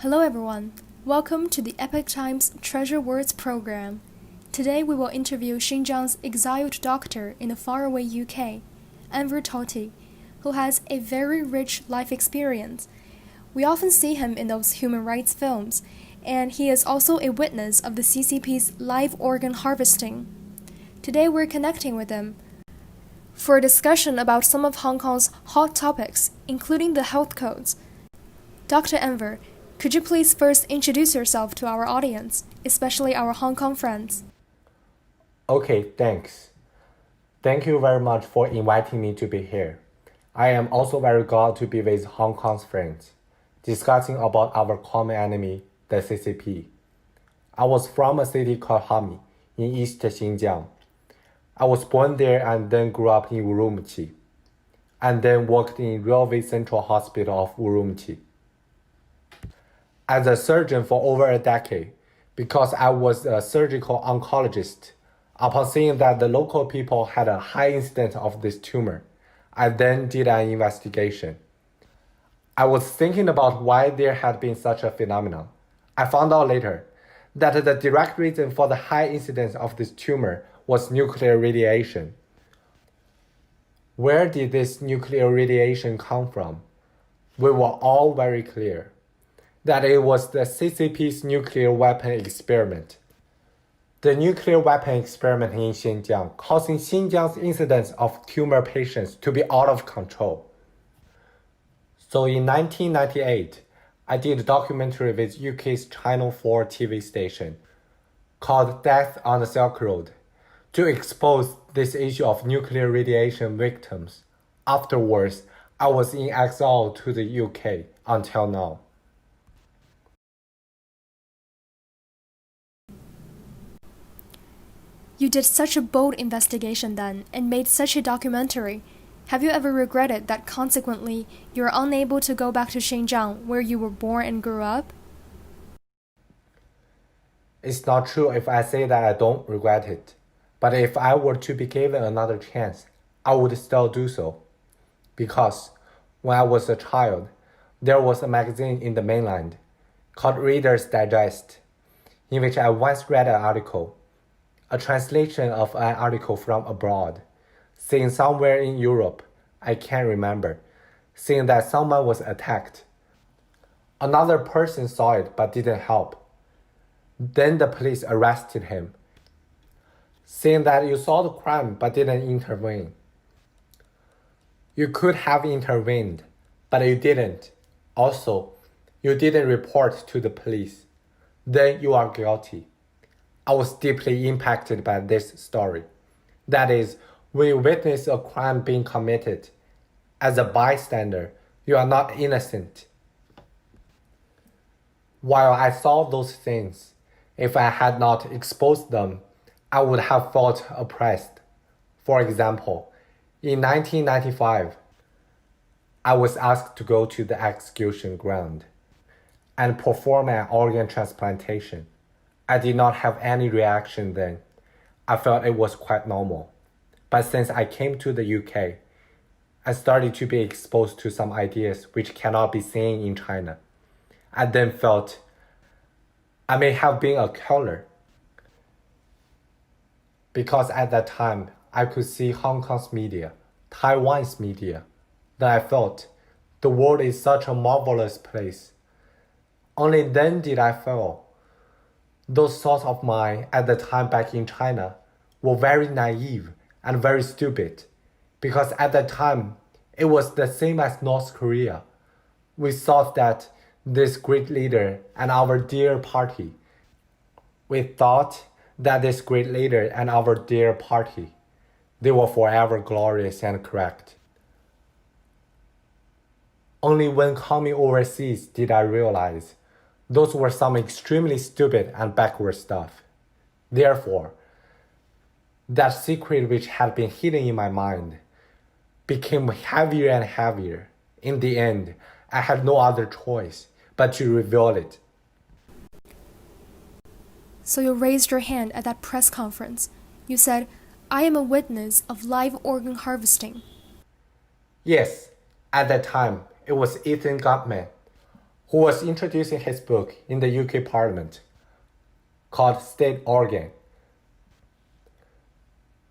Hello everyone, welcome to the Epoch Times Treasure Words program. Today we will interview Xinjiang's exiled doctor in the faraway UK, Enver Tohti, who has a very rich life experience. We often see him in those human rights films, and he is also a witness of the CCP's live organ harvesting. Today we're connecting with him for a discussion about some of Hong Kong's hot topics, including the health codes. Dr. Enver, could you please first introduce yourself to our audience, especially our Hong Kong friends? Okay, thanks. Thank you very much for inviting me to be here. I am also very glad to be with Hong Kong's friends, discussing about our common enemy, the CCP. I was from a city called Hami in East Xinjiang. I was born there and then grew up in Urumqi, and then worked in Railway Central Hospital of Urumqi as a surgeon for over a decade, because I was a surgical oncologist. Upon seeing that the local people had a high incidence of this tumor, I then did an investigation. I was thinking about why there had been such a phenomenon. I found out later that the direct reason for the high incidence of this tumor was nuclear radiation. Where did this nuclear radiation come from? We were all very clear that it was the CCP's nuclear weapon experiment. The nuclear weapon experiment in Xinjiang, causing Xinjiang's incidence of tumor patients to be out of control. So in 1998, I did a documentary with UK's Channel 4 TV station called Death on the Silk Road to expose this issue of nuclear radiation victims. Afterwards, I was in exile to the UK until now. You did such a bold investigation then and made such a documentary. Have you ever regretted that consequently you are unable to go back to Xinjiang where you were born and grew up? It's not true if I say that I don't regret it. But if I were to be given another chance, I would still do so. Because when I was a child, there was a magazine in the mainland called Reader's Digest, in which I once read an article, a translation of an article from abroad, saying somewhere in Europe, I can't remember, saying that someone was attacked. Another person saw it but didn't help. Then the police arrested him, saying that you saw the crime but didn't intervene. You could have intervened, but you didn't. Also, you didn't report to the police. Then you are guilty. I was deeply impacted by this story. That is, when you witness a crime being committed, as a bystander, you are not innocent. While I saw those things, if I had not exposed them, I would have felt oppressed. For example, in 1995, I was asked to go to the execution ground and perform an organ transplantation. I did not have any reaction then. I felt it was quite normal. But since I came to the UK, I started to be exposed to some ideas which cannot be seen in China. I then felt I may have been a killer. Because at that time, I could see Hong Kong's media, Taiwan's media. Then I felt the world is such a marvelous place. Only then did I feel those thoughts of mine at the time back in China were very naive and very stupid, because at that time, it was the same as North Korea. We thought that this great leader and our dear party, they were forever glorious and correct. Only when coming overseas did I realize those were some extremely stupid and backward stuff. Therefore, that secret which had been hidden in my mind became heavier and heavier. In the end, I had no other choice but to reveal it. So you raised your hand at that press conference. You said, I am a witness of live organ harvesting. Yes, at that time, it was Ethan Gutman, who was introducing his book in the UK Parliament called State Organ.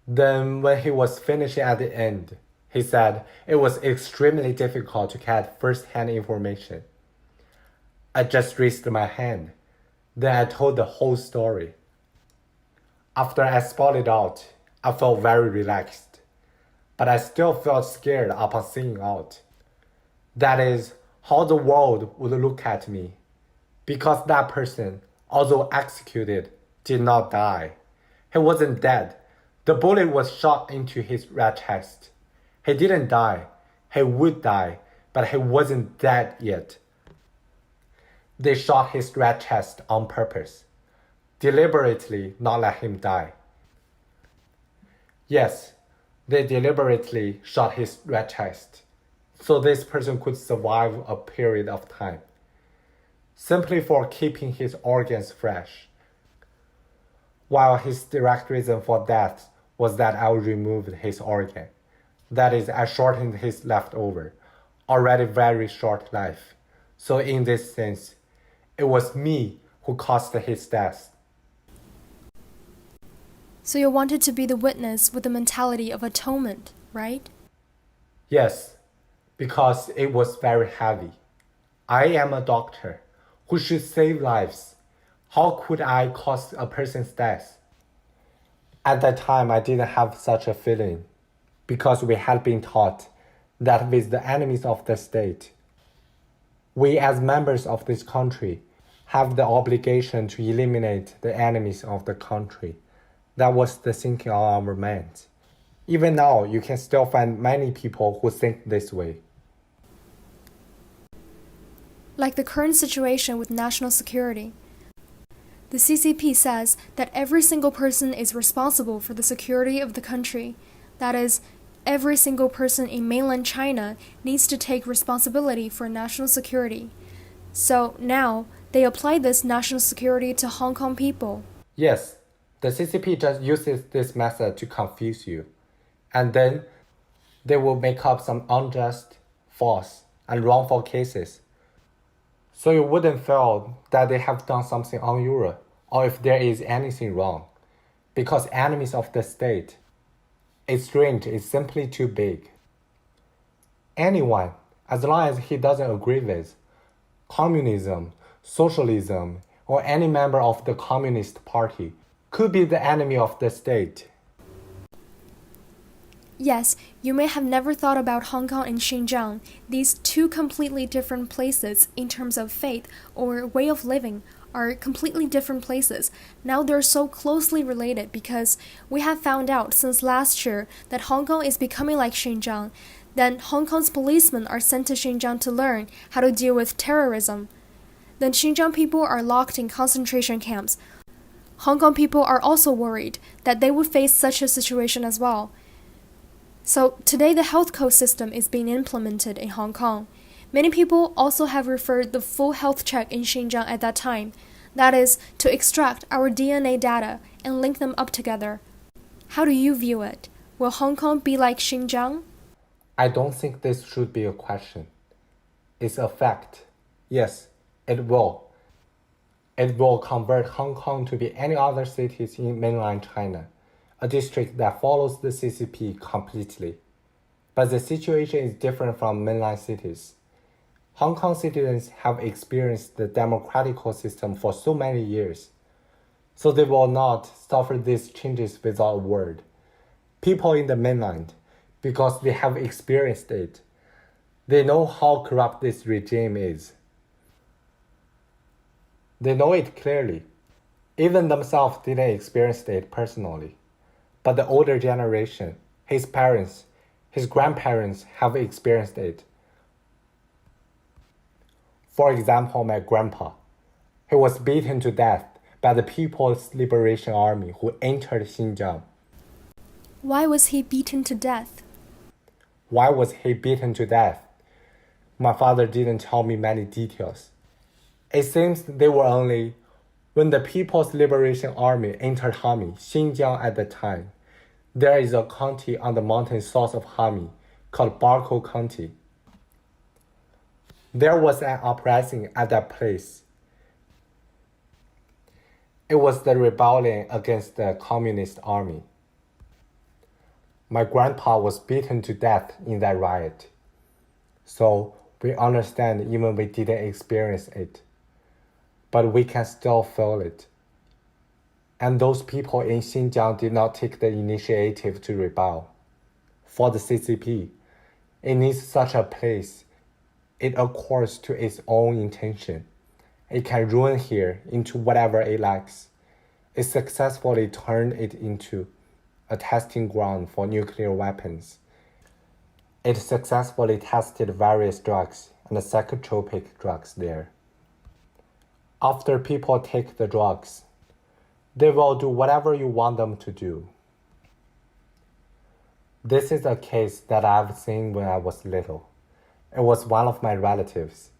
Then when he was finishing at the end, he said it was extremely difficult to get first-hand information. I just raised my hand. Then I told the whole story. After I spelled it out, I felt very relaxed. But I still felt scared upon seeing out. That is, how the world would look at me. Because that person, although executed, did not die. He wasn't dead. The bullet was shot into his right chest. He didn't die. He would die, but he wasn't dead yet. They shot his right chest on purpose, deliberately not let him die. Yes, they deliberately shot his right chest, so this person could survive a period of time, simply for keeping his organs fresh. While his direct reason for death was that I removed his organ. That is, I shortened his leftover, already very short life. So in this sense, it was me who caused his death. So you wanted to be the witness with the mentality of atonement, right? Yes, because it was very heavy. I am a doctor who should save lives. How could I cause a person's death? At that time, I didn't have such a feeling because we had been taught that with the enemies of the state, we as members of this country have the obligation to eliminate the enemies of the country. That was the thinking on our minds. Even now, you can still find many people who think this way. Like the current situation with national security. The CCP says that every single person is responsible for the security of the country. That is, every single person in mainland China needs to take responsibility for national security. So now, they apply this national security to Hong Kong people. Yes, the CCP just uses this method to confuse you. And then they will make up some unjust, false, and wrongful cases. So you wouldn't feel that they have done something unusual or if there is anything wrong. Because enemies of the state, its range is simply too big. Anyone, as long as he doesn't agree with communism, socialism, or any member of the Communist Party, could be the enemy of the state. Yes, you may have never thought about Hong Kong and Xinjiang, these two completely different places in terms of faith or way of living are completely different places. Now they're so closely related because we have found out since last year that Hong Kong is becoming like Xinjiang. Then Hong Kong's policemen are sent to Xinjiang to learn how to deal with terrorism. Then Xinjiang people are locked in concentration camps. Hong Kong people are also worried that they would face such a situation as well. So today the health code system is being implemented in Hong Kong. Many people also have referred the full health check in Xinjiang at that time. That is, to extract our DNA data and link them up together. How do you view it? Will Hong Kong be like Xinjiang? I don't think this should be a question. It's a fact. Yes, it will. It will convert Hong Kong to be any other cities in mainland China, a district that follows the CCP completely. But the situation is different from mainland cities. Hong Kong citizens have experienced the democratic system for so many years, so they will not suffer these changes without a word. People in the mainland, because they have experienced it, they know how corrupt this regime is. They know it clearly. Even themselves didn't experience it personally. But the older generation, his parents, his grandparents have experienced it. For example, my grandpa. He was beaten to death by the People's Liberation Army who entered Xinjiang. Why was he beaten to death? Why was he beaten to death? My father didn't tell me many details. It seems they were only when the People's Liberation Army entered Hami, Xinjiang at the time. There is a county on the mountain south of Hami called Barco County. There was an uprising at that place. It was the rebellion against the communist army. My grandpa was beaten to death in that riot. So we understand even we didn't experience it. But we can still feel it. And those people in Xinjiang did not take the initiative to rebel. For the CCP, it needs such a place. It accords to its own intention. It can ruin here into whatever it likes. It successfully turned it into a testing ground for nuclear weapons. It successfully tested various drugs and psychotropic drugs there. After people take the drugs, they will do whatever you want them to do. This is a case that I've seen when I was little. It was one of my relatives.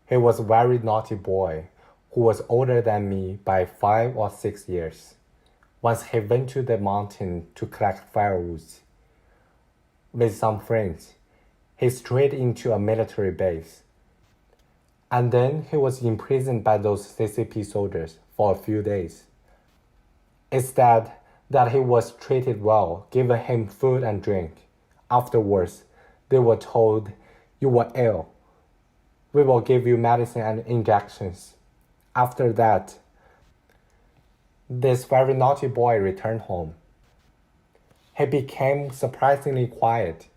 He was a very naughty boy who was older than me by 5 or 6 years. Once he went to the mountain to collect firewoods with some friends. He strayed into a military base. And then he was imprisoned by those CCP soldiers for a few days. Instead, that he was treated well, given him food and drink. Afterwards, they were told, "You were ill. We will give you medicine and injections." After that, this very naughty boy returned home. He became surprisingly quiet.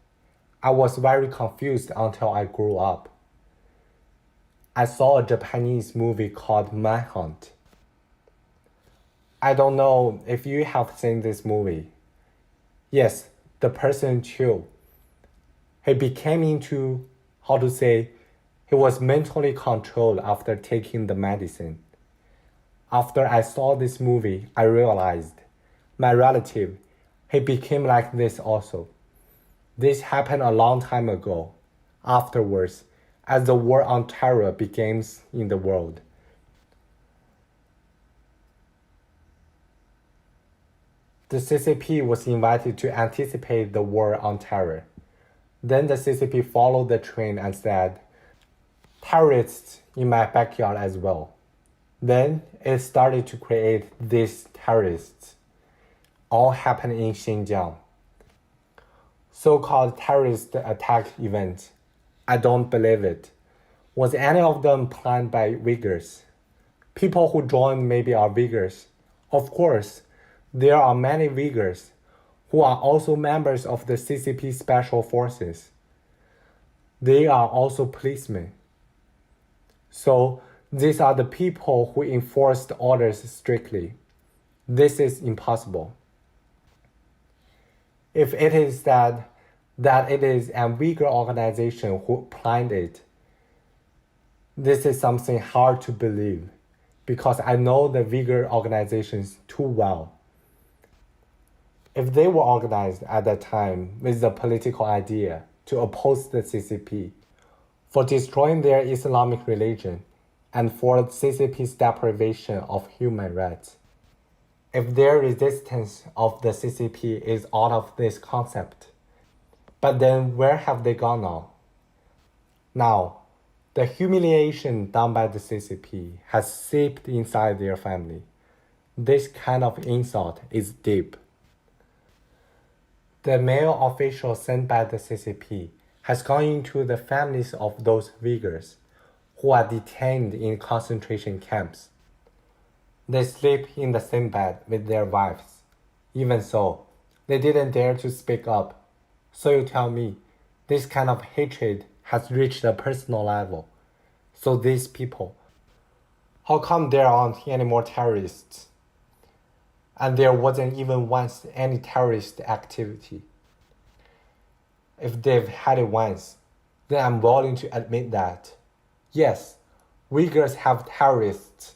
I was very confused until I grew up. I saw a Japanese movie called Manhunt. I don't know if you have seen this movie. Yes, the person too. He became into, he was mentally controlled after taking the medicine. After I saw this movie, I realized my relative, he became like this also. This happened a long time ago. Afterwards, as the war on terror begins in the world. The CCP was invited to anticipate the war on terror. Then the CCP followed the trend and said, "Terrorists in my backyard as well." Then it started to create these terrorists. All happened in Xinjiang. So-called terrorist attack events. I don't believe it. Was any of them planned by Uyghurs? People who joined maybe are Uyghurs. Of course, there are many Uyghurs who are also members of the CCP Special Forces. They are also policemen. So these are the people who enforce the orders strictly. This is impossible. If it is that it is an Uyghur organization who planned it, this is something hard to believe because I know the Uyghur organizations too well. If they were organized at that time with the political idea to oppose the CCP, for destroying their Islamic religion, and for CCP's deprivation of human rights, if their resistance of the CCP is out of this concept, but then where have they gone now? Now, the humiliation done by the CCP has seeped inside their family. This kind of insult is deep. The male official sent by the CCP has gone into the families of those Uyghurs who are detained in concentration camps. They sleep in the same bed with their wives. Even so, they didn't dare to speak up. So you tell me, this kind of hatred has reached a personal level. So these people, how come there aren't any more terrorists? And there wasn't even once any terrorist activity. If they've had it once, then I'm willing to admit that. Yes, Uyghurs have terrorists,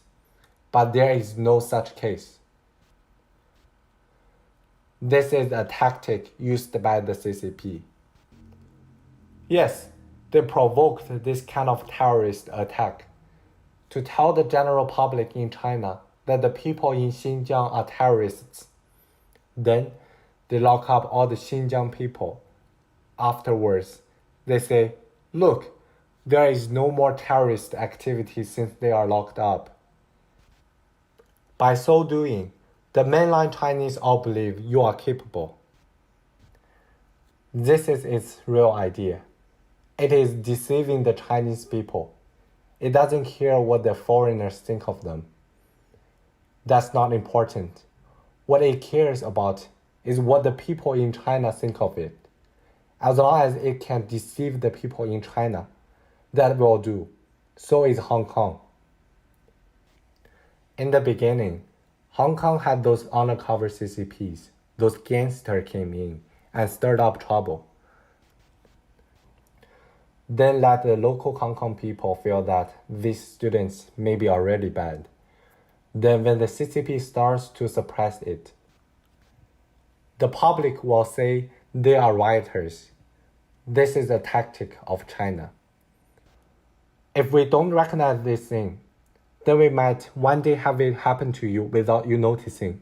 but there is no such case. This is a tactic used by the CCP. Yes, they provoked this kind of terrorist attack to tell the general public in China that the people in Xinjiang are terrorists. Then they lock up all the Xinjiang people. Afterwards, they say, "Look, There is no more terrorist activity since they are locked up. By so doing, the mainland Chinese all believe you are capable. This is its real idea. It is deceiving the Chinese people. It doesn't care what the foreigners think of them. That's not important. What it cares about is what the people in China think of it. As long as it can deceive the people in China, that will do. So is Hong Kong. In the beginning, Hong Kong had those undercover CCPs. Those gangsters came in and stirred up trouble. Then let the local Hong Kong people feel that these students may be already bad. Then when the CCP starts to suppress it, the public will say they are rioters. This is a tactic of China. If we don't recognize this thing, then we might one day have it happen to you without you noticing.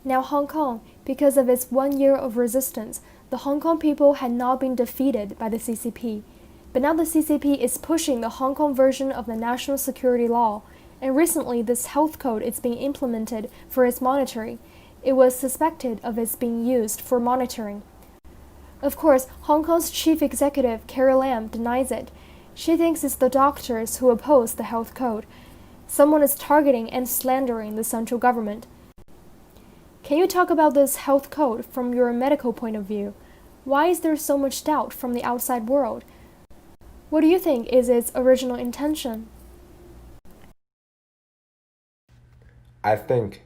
Now Hong Kong, because of its 1 year of resistance, the Hong Kong people had not been defeated by the CCP. But now the CCP is pushing the Hong Kong version of the national security law, and recently this health code is being implemented for its monitoring. It was suspected of its being used for monitoring. Of course, Hong Kong's chief executive, Sarah Liang, denies it. She thinks it's the doctors who oppose the health code. Someone is targeting and slandering the central government. Can you talk about this health code from your medical point of view? Why is there so much doubt from the outside world? What do you think is its original intention? I think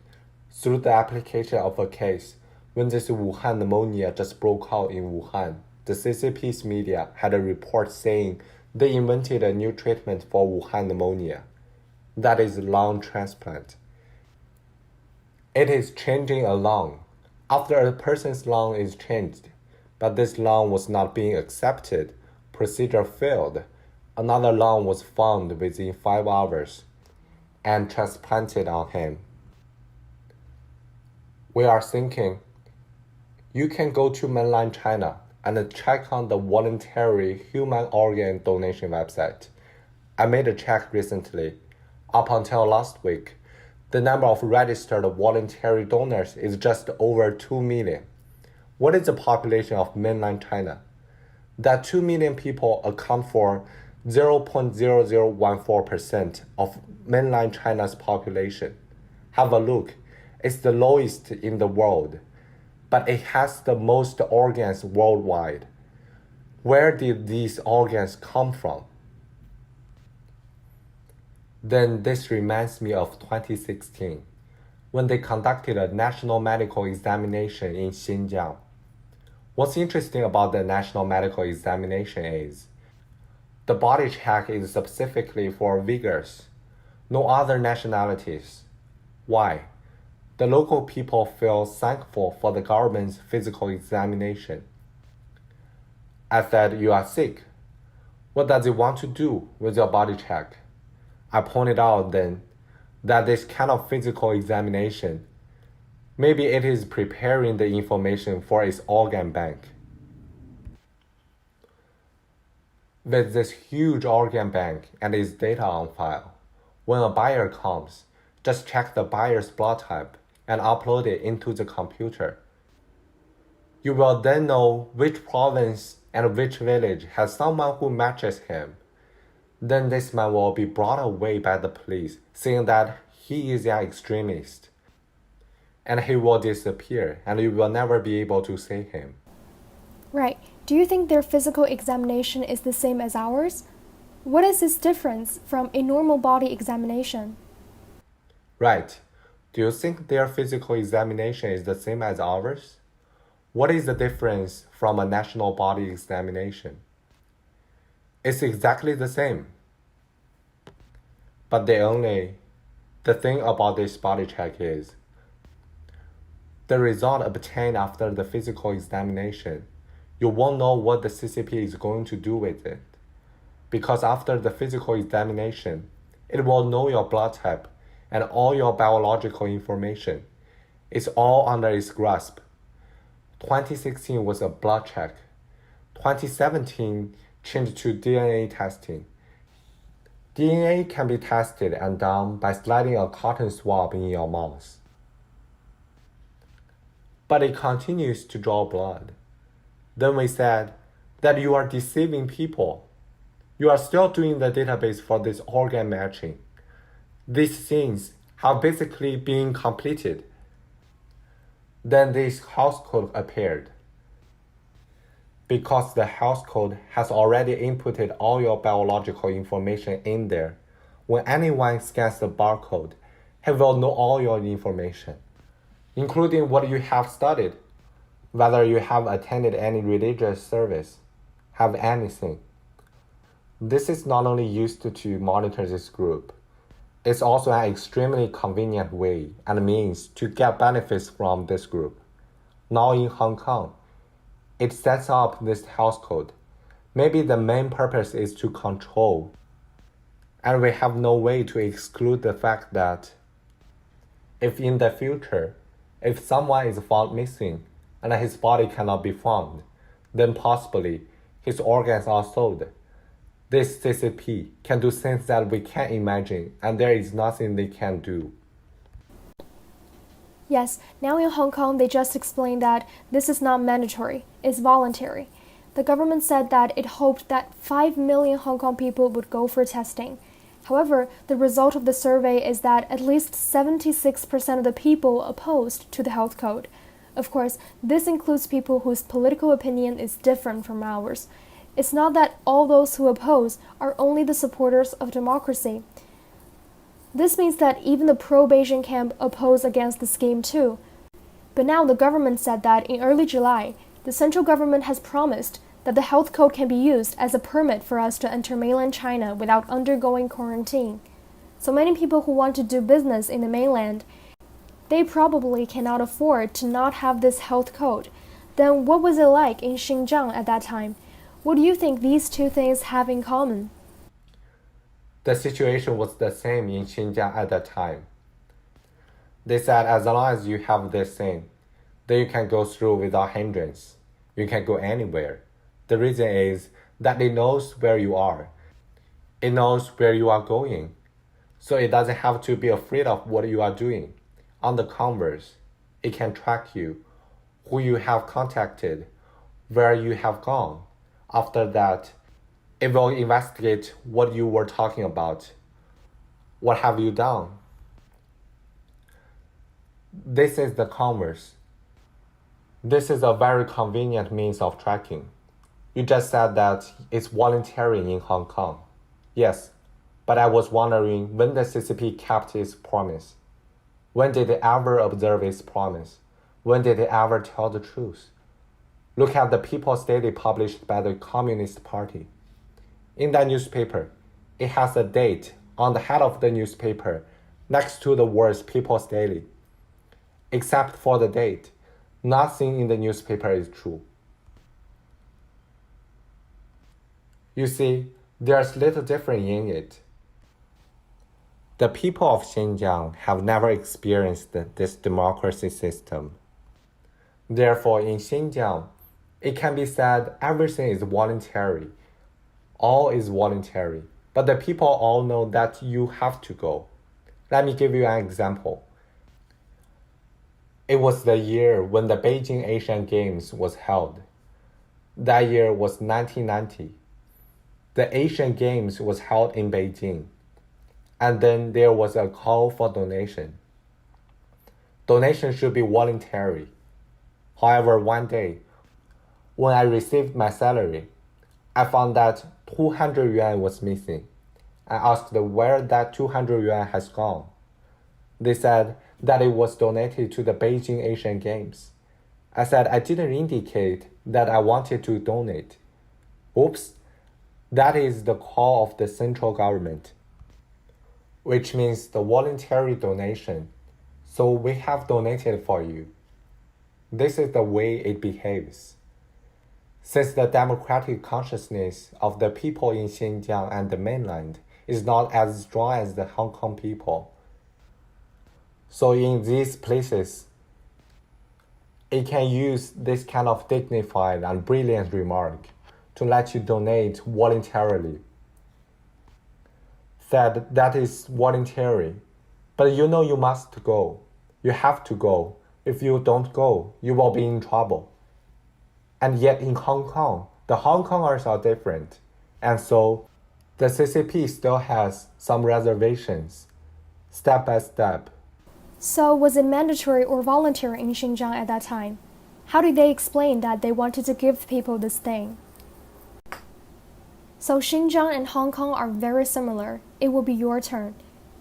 through the application of a case, when this Wuhan pneumonia just broke out in Wuhan, the CCP's media had a report saying they invented a new treatment for Wuhan pneumonia. That is lung transplant. It is changing a lung. After a person's lung is changed, but this lung was not being accepted, procedure failed, another lung was found within 5 hours and transplanted on him. We are thinking, you can go to mainland China and check on the voluntary human organ donation website. I made a check recently. Up until last week, the number of registered voluntary donors is just over 2 million. What is the population of mainland China? That 2 million people account for 0.0014% of mainland China's population. Have a look. It's the lowest in the world, but it has the most organs worldwide. Where did these organs come from? Then this reminds me of 2016, when they conducted a national medical examination in Xinjiang. What's interesting about the national medical examination is the body check is specifically for Uyghurs, no other nationalities. Why? The local people feel thankful for the government's physical examination. I said, you are sick. What does it want to do with your body check? I pointed out then that this kind of physical examination, maybe it is preparing the information for its organ bank. With this huge organ bank and its data on file, when a buyer comes, just check the buyer's blood type and upload it into the computer. You will then know which province and which village has someone who matches him. Then this man will be brought away by the police, saying that he is an extremist. And he will disappear, and you will never be able to see him. Right. Do you think their physical examination is the same as ours? What is its difference from a normal body examination? Right. Do you think their physical examination is the same as ours? What is the difference from a national body examination? It's exactly the same. But the thing about this body check is, the result obtained after the physical examination, you won't know what the CCP is going to do with it. Because after the physical examination, it will know your blood type and all your biological information. It's all under its grasp. 2016 was a blood check. 2017 changed to DNA testing. DNA can be tested and done by sliding a cotton swab in your mouth. But it continues to draw blood. Then we said that you are deceiving people. You are still doing the database for this organ matching. These things have basically been completed. Then this health code appeared. Because the health code has already inputted all your biological information in there, when anyone scans the barcode, he will know all your information, including what you have studied, whether you have attended any religious service, have anything. This is not only used to monitor this group, it's also an extremely convenient way and means to get benefits from this group. Now in Hong Kong, it sets up this health code. Maybe the main purpose is to control, and we have no way to exclude the fact that if in the future, if someone is found missing and his body cannot be found, then possibly his organs are sold. This CCP can do things that we can't imagine, and there is nothing they can do. Yes, now in Hong Kong, they just explained that this is not mandatory, it's voluntary. The government said that it hoped that 5 million Hong Kong people would go for testing. However, the result of the survey is that at least 76% of the people opposed to the health code. Of course, this includes people whose political opinion is different from ours. It's not that all those who oppose are only the supporters of democracy. This means that even the pro-Beijing camp oppose against the scheme too. But now the government said that in early July, the central government has promised that the health code can be used as a permit for us to enter mainland China without undergoing quarantine. So many people who want to do business in the mainland, they probably cannot afford to not have this health code. Then what was it like in Xinjiang at that time? What do you think these two things have in common? The situation was the same in Xinjiang at that time. They said as long as you have this thing, then you can go through without hindrance. You can go anywhere. The reason is that it knows where you are. It knows where you are going. So it doesn't have to be afraid of what you are doing. On the converse, it can track you, who you have contacted, where you have gone. After that, it will investigate what you were talking about. What have you done? This is the converse. This is a very convenient means of tracking. You just said that it's voluntary in Hong Kong. Yes, but I was wondering when the CCP kept its promise. When did they ever observe its promise? When did they ever tell the truth? Look at the People's Daily published by the Communist Party. In that newspaper, it has a date on the head of the newspaper next to the words People's Daily. Except for the date, nothing in the newspaper is true. You see, there's little difference in it. The people of Xinjiang have never experienced this democracy system. Therefore, in Xinjiang, it can be said everything is voluntary. All is voluntary. But the people all know that you have to go. Let me give you an example. It was the year when the Beijing Asian Games was held. That year was 1990. The Asian Games was held in Beijing. And then there was a call for donation. Donation should be voluntary. However, one day, when I received my salary, I found that 200 yuan was missing. I asked where that 200 yuan has gone. They said that it was donated to the Beijing Asian Games. I said I didn't indicate that I wanted to donate. Oops, that is the call of the central government, which means the voluntary donation. So we have donated for you. This is the way it behaves. Since the democratic consciousness of the people in Xinjiang and the mainland is not as strong as the Hong Kong people, so in these places, it can use this kind of dignified and brilliant remark to let you donate voluntarily. said that is voluntary, but you know you must go. You have to go. If you don't go, you will be in trouble. And yet in Hong Kong, the Hong Kongers are different, and so the CCP still has some reservations, step by step. So was it mandatory or voluntary in Xinjiang at that time? How did they explain that they wanted to give people this thing? So Xinjiang and Hong Kong are very similar. It will be your turn.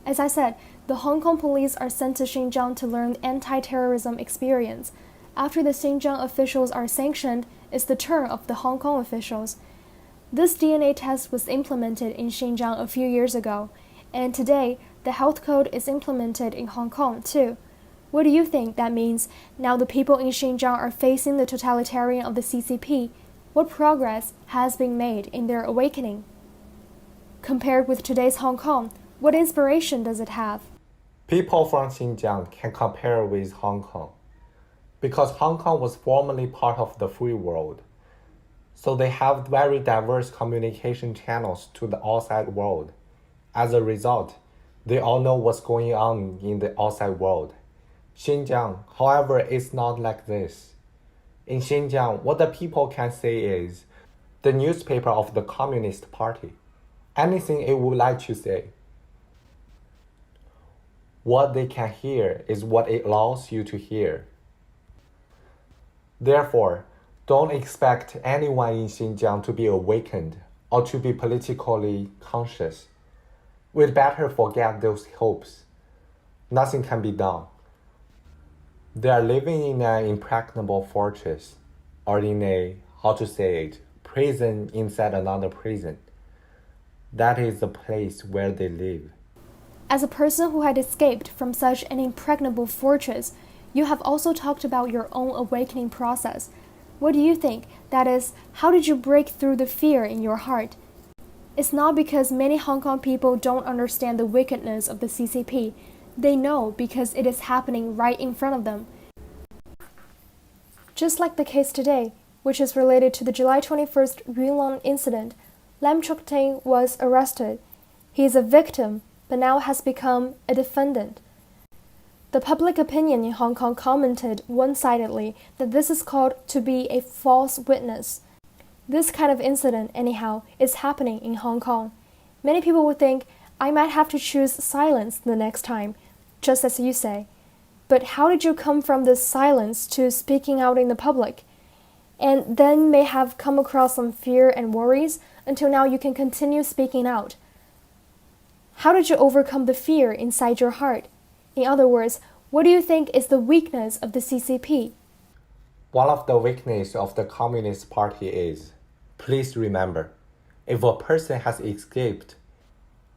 As I said, the Hong Kong police are sent to Xinjiang to learn anti-terrorism experience. After the Xinjiang officials are sanctioned, it's the turn of the Hong Kong officials. This DNA test was implemented in Xinjiang a few years ago, and today the health code is implemented in Hong Kong too. What do you think that means now the people in Xinjiang are facing the totalitarian of the CCP? What progress has been made in their awakening? Compared with today's Hong Kong, what inspiration does it have? People from Xinjiang can compare with Hong Kong because Hong Kong was formerly part of the free world. So they have very diverse communication channels to the outside world. As a result, they all know what's going on in the outside world. Xinjiang, however, is not like this. In Xinjiang, what the people can say is the newspaper of the Communist Party. Anything it would like to say. What they can hear is what it allows you to hear. Therefore, don't expect anyone in Xinjiang to be awakened or to be politically conscious. We'd better forget those hopes. Nothing can be done. They are living in an impregnable fortress, or in a, prison inside another prison. That is the place where they live. As a person who had escaped from such an impregnable fortress, you have also talked about your own awakening process. What do you think? That is, how did you break through the fear in your heart? It's not because many Hong Kong people don't understand the wickedness of the CCP. They know because it is happening right in front of them. Just like the case today, which is related to the July 21st Yunlong incident, Lam Chuk-ting was arrested. He is a victim, but now has become a defendant. The public opinion in Hong Kong commented one-sidedly that this is called to be a false witness. This kind of incident, anyhow, is happening in Hong Kong. Many people would think, I might have to choose silence the next time, just as you say. But how did you come from this silence to speaking out in the public? And then may have come across some fear and worries until now you can continue speaking out. How did you overcome the fear inside your heart? In other words, what do you think is the weakness of the CCP? One of the weaknesses of the Communist Party is, please remember, if a person has escaped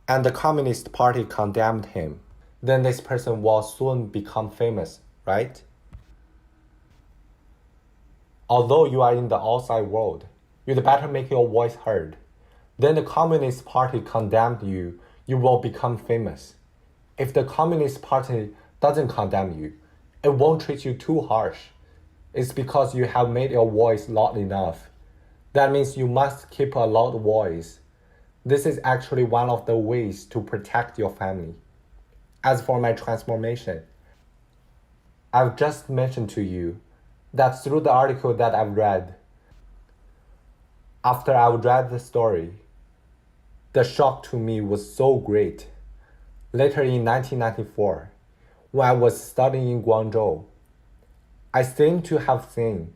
and the Communist Party condemned him, then this person will soon become famous, right? Although you are in the outside world, you'd better make your voice heard. Then the Communist Party condemned you, you will become famous. If the Communist Party doesn't condemn you, it won't treat you too harsh. It's because you have made your voice loud enough. That means you must keep a loud voice. This is actually one of the ways to protect your family. As for my transformation, I've just mentioned to you that through the article that I've read, after I've read the story, the shock to me was so great. Later in 1994, when I was studying in Guangzhou, I seem to have seen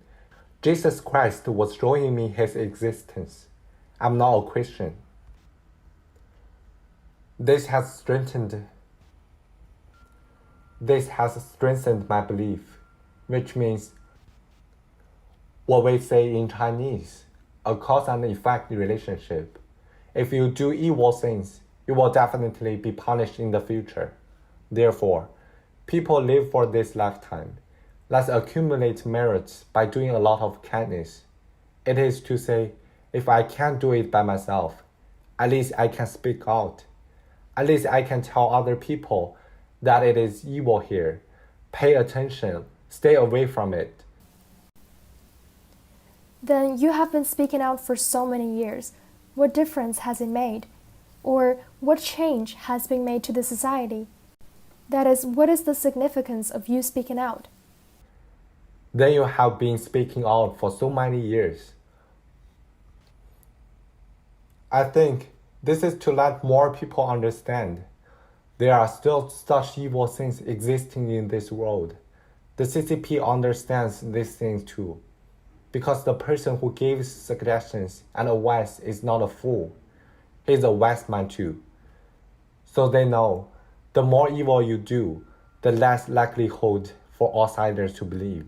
Jesus Christ was showing me his existence. I'm not a Christian. This has strengthened my belief, which means what we say in Chinese, a cause and effect relationship. If you do evil things, you will definitely be punished in the future. Therefore, people live for this lifetime. Let's accumulate merits by doing a lot of kindness. It is to say, if I can't do it by myself, at least I can speak out. At least I can tell other people that it is evil here. Pay attention, stay away from it. Then you have been speaking out for so many years. What difference has it made? Or what change has been made to the society? That is, what is the significance of you speaking out? Then you have been speaking out for so many years. I think this is to let more people understand there are still such evil things existing in this world. The CCP understands these things too, because the person who gives suggestions and advice is not a fool. He's a wise man too. So they know the more evil you do, the less likelihood for outsiders to believe.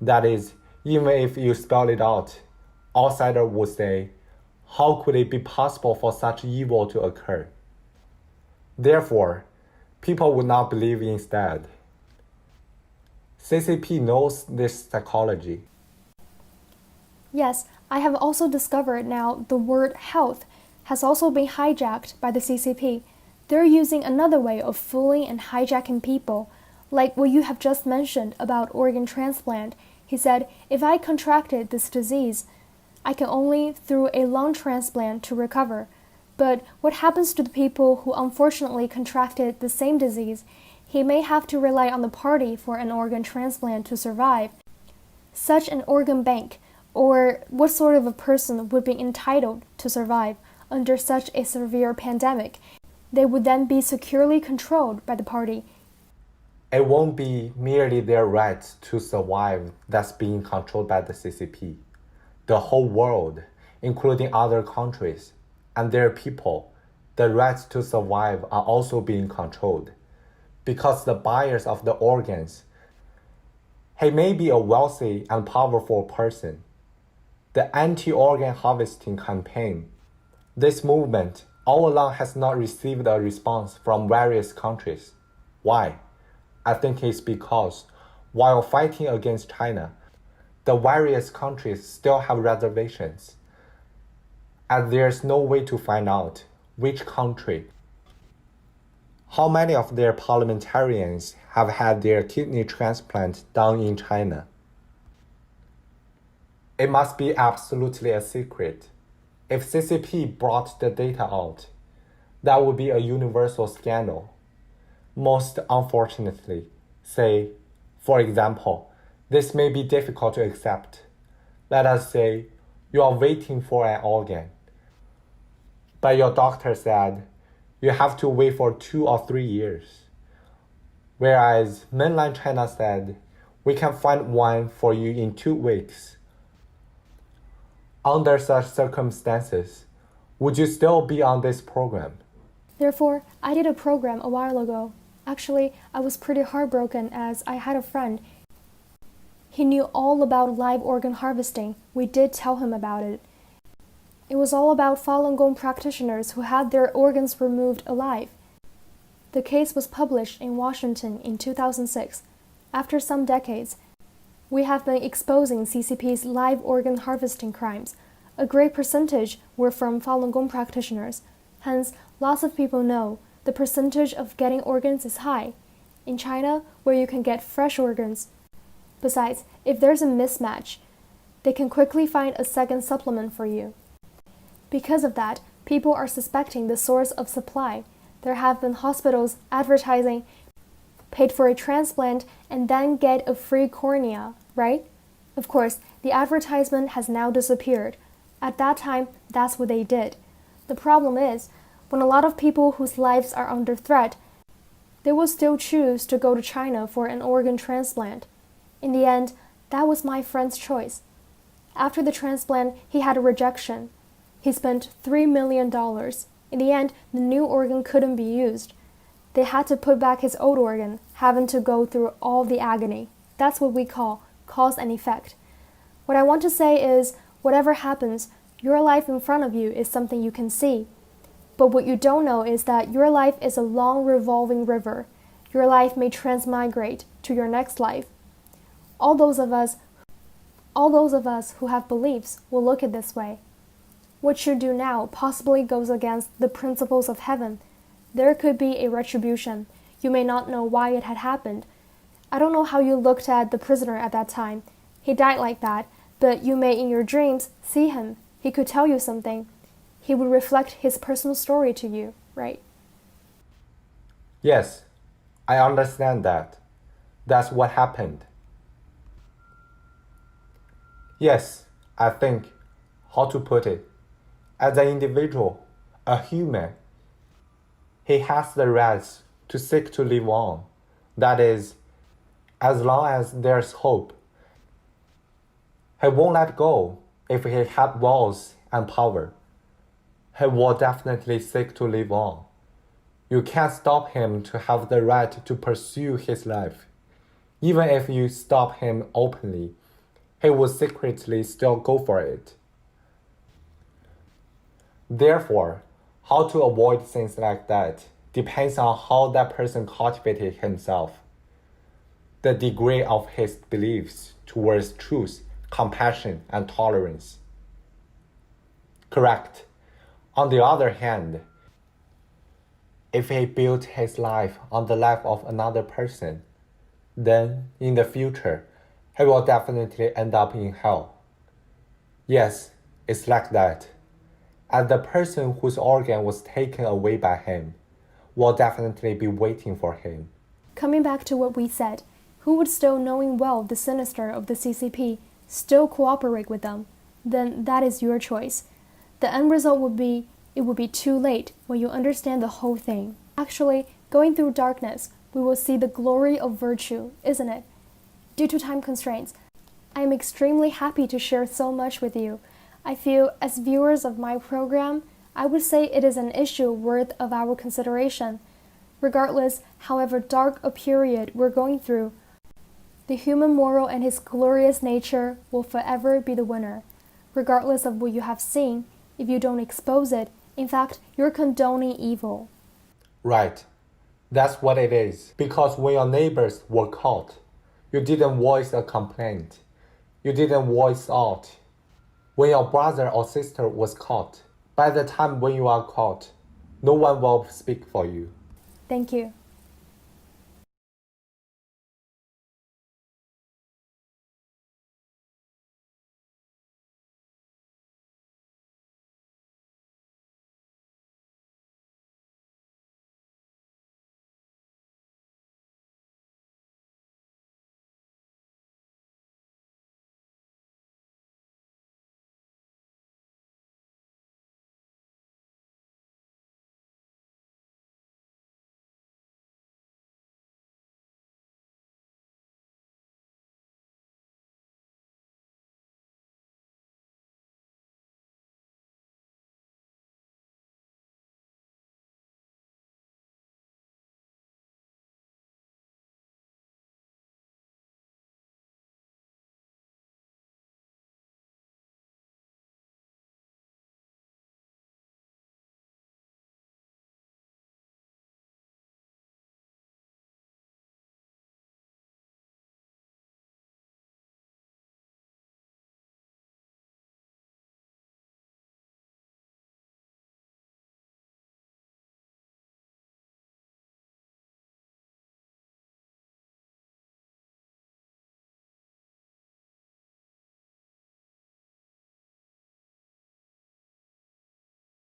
That is, even if you spell it out, outsiders would say, how could it be possible for such evil to occur? Therefore, people would not believe instead. CCP knows this psychology. Yes, I have also discovered now the word health has also been hijacked by the CCP. They're using another way of fooling and hijacking people, like what you have just mentioned about organ transplant. He said, if I contracted this disease, I can only through a lung transplant to recover. But what happens to the people who unfortunately contracted the same disease? He may have to rely on the party for an organ transplant to survive. Such an organ bank, or what sort of a person would be entitled to survive under such a severe pandemic? They would then be securely controlled by the party. It won't be merely their right to survive that's being controlled by the CCP. The whole world, including other countries, and their people, the rights to survive are also being controlled. Because the buyers of the organs, he may be a wealthy and powerful person. The anti-organ harvesting campaign, this movement all along has not received a response from various countries. Why? I think it's because while fighting against China, the various countries still have reservations, and there's no way to find out which country, how many of their parliamentarians have had their kidney transplant done in China. It must be absolutely a secret. If CCP brought the data out, that would be a universal scandal. Most unfortunately, say, for example, this may be difficult to accept. Let us say you are waiting for an organ, but your doctor said you have to wait for 2 or 3 years. Whereas mainland China said, we can find one for you in 2 weeks. Under such circumstances, would you still be on this program? Therefore, I did a program a while ago. Actually, I was pretty heartbroken as I had a friend. He knew all about live organ harvesting. We did tell him about it. It was all about Falun Gong practitioners who had their organs removed alive. The case was published in Washington in 2006. After some decades, we have been exposing CCP's live organ harvesting crimes. A great percentage were from Falun Gong practitioners. Hence, lots of people know the percentage of getting organs is high. In China, where you can get fresh organs. Besides, if there's a mismatch, they can quickly find a second supplement for you. Because of that, people are suspecting the source of supply. There have been hospitals advertising paid for a transplant and then get a free cornea, right? Of course, the advertisement has now disappeared. At that time, that's what they did. The problem is, when a lot of people whose lives are under threat, they will still choose to go to China for an organ transplant. In the end, that was my friend's choice. After the transplant, he had a rejection. He spent $3 million. In the end, the new organ couldn't be used. They had to put back his old organ, having to go through all the agony. That's what we call cause and effect. What I want to say is, whatever happens, your life in front of you is something you can see. But what you don't know is that your life is a long revolving river. Your life may transmigrate to your next life. All those of us who have beliefs will look at this way. What you do now possibly goes against the principles of heaven. There could be a retribution. You may not know why it had happened. I don't know how you looked at the prisoner at that time. He died like that, but you may in your dreams see him. He could tell you something. he would reflect his personal story to you, right? Yes, I understand that. That's what happened. Yes, I think, how to put it, as an individual, a human, he has the rights to seek to live on. That is, as long as there's hope. He won't let go if he had walls and power. He will definitely seek to live on. You can't stop him to have the right to pursue his life. Even if you stop him openly, he will secretly still go for it. Therefore, how to avoid things like that depends on how that person cultivated himself, the degree of his beliefs towards truth, compassion, and tolerance. Correct. On the other hand, if he built his life on the life of another person, then in the future, he will definitely end up in hell. Yes, it's like that. And the person whose organ was taken away by him will definitely be waiting for him. Coming back to what we said, who would still, knowing well the sinister of the CCP, still cooperate with them? Then that is your choice. The end result would be, it would be too late when you understand the whole thing. Actually, going through darkness, we will see the glory of virtue, isn't it? Due to time constraints, I am extremely happy to share so much with you. I feel, as viewers of my program, I would say it is an issue worth of our consideration. Regardless, however dark a period we're going through, the human moral and his glorious nature will forever be the winner. Regardless of what you have seen, if you don't expose it, in fact, you're condoning evil. Right. That's what it is. Because when your neighbors were caught, you didn't voice a complaint. You didn't voice out. When your brother or sister was caught, by the time when you are caught, no one will speak for you. Thank you.